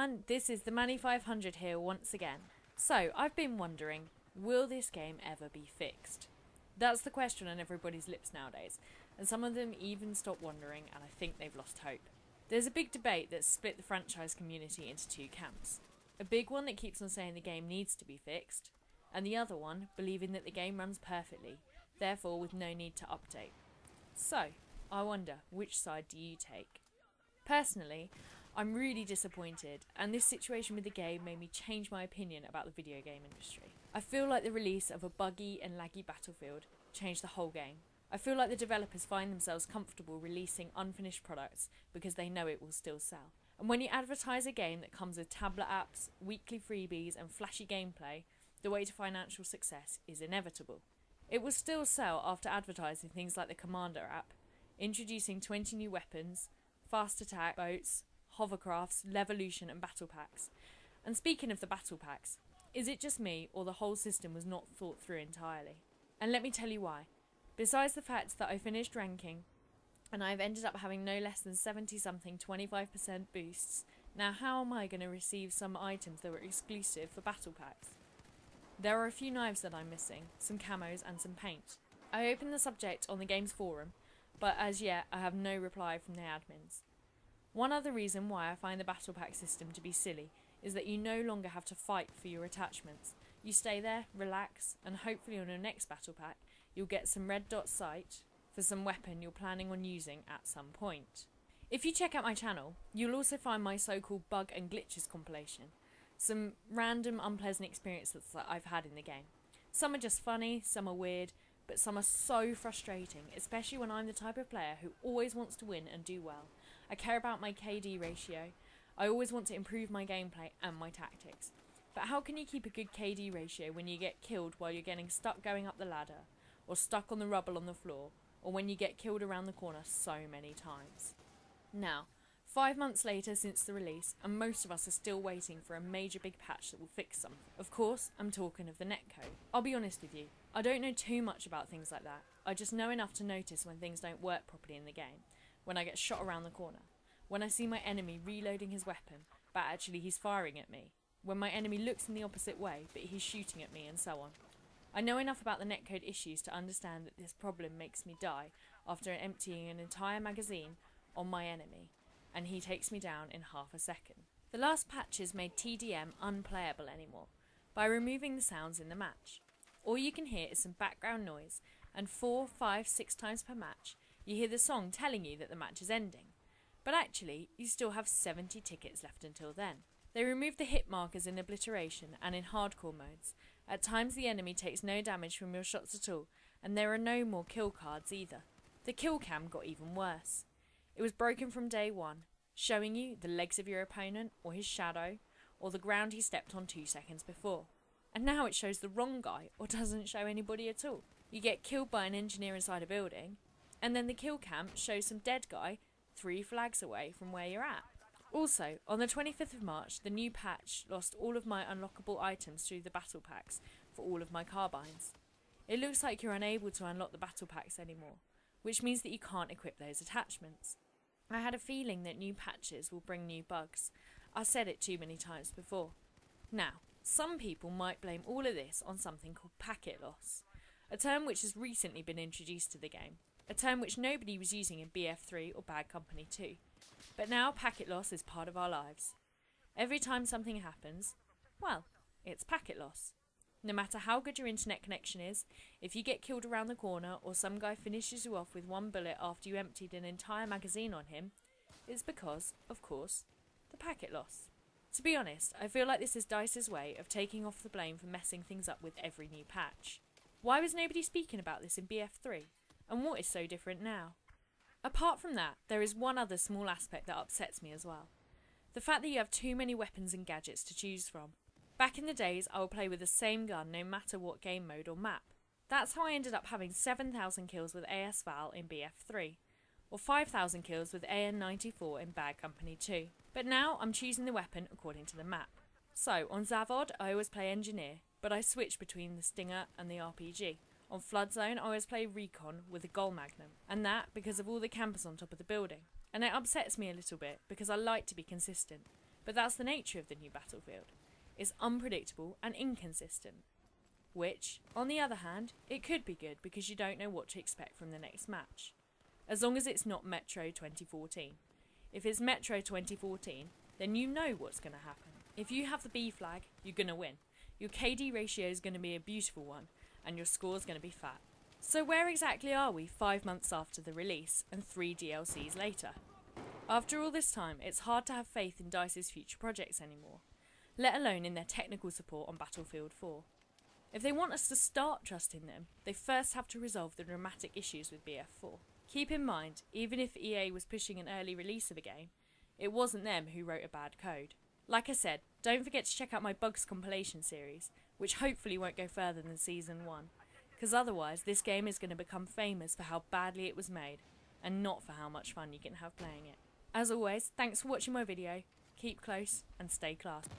everyone, this is the Manny 500 here once again. So, I've been wondering, will this game ever be fixed? That's the question on everybody's lips nowadays, and some of them even stopped wondering, and I think they've lost hope. There's a big debate that's split the franchise community into two camps. A big one that keeps on saying the game needs to be fixed, and the other one believing that the game runs perfectly, therefore with no need to update. So, I wonder, which side do you take? Personally, I'm really disappointed, and this situation with the game made me change my opinion about the video game industry. I feel like the release of a buggy and laggy Battlefield changed the whole game. I feel like the developers find themselves comfortable releasing unfinished products because they know it will still sell. And when you advertise a game that comes with tablet apps, weekly freebies and flashy gameplay, the way to financial success is inevitable. It will still sell after advertising things like the Commander app, introducing 20 new weapons, fast attack boats, hovercrafts, Levolution and battle packs. And speaking of the battle packs, is it just me or the whole system was not thought through entirely? And let me tell you why. Besides the fact that I finished ranking and I've ended up having no less than 70-something 25% boosts, now how am I going to receive some items that were exclusive for battle packs? There are a few knives that I'm missing, some camos and some paint. I opened the subject on the game's forum, but as yet I have no reply from the admins. One other reason why I find the battle pack system to be silly is that you no longer have to fight for your attachments. You stay there, relax, and hopefully on your next battle pack you'll get some red dot sight for some weapon you're planning on using at some point. If you check out my channel, you'll also find my so-called bug and glitches compilation. Some random unpleasant experiences that I've had in the game. Some are just funny, some are weird, but some are so frustrating, especially when I'm the type of player who always wants to win and do well. I care about my KD ratio. I always want to improve my gameplay and my tactics. But how can you keep a good KD ratio when you get killed while you're getting stuck going up the ladder, or stuck on the rubble on the floor, or when you get killed around the corner so many times? Now, 5 months later since the release, and most of us are still waiting for a major big patch that will fix something. Of course, I'm talking of the netcode. I'll be honest with you, I don't know too much about things like that. I just know enough to notice when things don't work properly in the game, when I get shot around the corner, when I see my enemy reloading his weapon, but actually he's firing at me, when my enemy looks in the opposite way, but he's shooting at me, and so on. I know enough about the netcode issues to understand that this problem makes me die after emptying an entire magazine on my enemy, and he takes me down in half a second. The last patches made TDM unplayable anymore, by removing the sounds in the match. All you can hear is some background noise, and 4, 5, 6 times per match, you hear the song telling you that the match is ending. But actually, you still have 70 tickets left until then. They removed the hit markers in obliteration and in hardcore modes. At times the enemy takes no damage from your shots at all, and there are no more kill cards either. The kill cam got even worse. It was broken from day one, showing you the legs of your opponent, or his shadow, or the ground he stepped on 2 seconds before. And now it shows the wrong guy, or doesn't show anybody at all. You get killed by an engineer inside a building, and then the kill cam shows some dead guy 3 flags away from where you're at. Also, on the 25th of March, the new patch lost all of my unlockable items through the battle packs for all of my carbines. It looks like you're unable to unlock the battle packs anymore, which means that you can't equip those attachments. I had a feeling that new patches will bring new bugs. I said it too many times before. Now, some people might blame all of this on something called packet loss, a term which has recently been introduced to the game, a term which nobody was using in BF3 or Bad Company 2. But now packet loss is part of our lives. Every time something happens, well, it's packet loss. No matter how good your internet connection is, if you get killed around the corner or some guy finishes you off with 1 bullet after you emptied an entire magazine on him, it's because, of course, the packet loss. To be honest, I feel like this is DICE's way of taking off the blame for messing things up with every new patch. Why was nobody speaking about this in BF3? And what is so different now? Apart from that, there is one other small aspect that upsets me as well. The fact that you have too many weapons and gadgets to choose from. Back in the days, I would play with the same gun no matter what game mode or map. That's how I ended up having 7,000 kills with AS Val in BF3, or 5,000 kills with AN94 in Bad Company 2. But now I'm choosing the weapon according to the map. So, on Zavod, I always play Engineer, but I switch between the Stinger and the RPG. On Flood Zone, I always play Recon with a Gold Magnum, and that because of all the campers on top of the building. And it upsets me a little bit, because I like to be consistent. But that's the nature of the new Battlefield. It's unpredictable and inconsistent. Which, on the other hand, it could be good because you don't know what to expect from the next match. As long as it's not Metro 2014. If it's Metro 2014, then you know what's going to happen. If you have the B flag, you're going to win. Your KD ratio is going to be a beautiful one, and your score is going to be fat. So where exactly are we 5 months after the release and 3 DLCs later? After all this time, it's hard to have faith in DICE's future projects anymore, let alone in their technical support on Battlefield 4. If they want us to start trusting them, they first have to resolve the dramatic issues with BF4. Keep in mind, even if EA was pushing an early release of a game, it wasn't them who wrote a bad code. Like I said, don't forget to check out my Bugs compilation series, which hopefully won't go further than Season 1, because otherwise this game is going to become famous for how badly it was made, and not for how much fun you can have playing it. As always, thanks for watching my video, keep close and stay classy.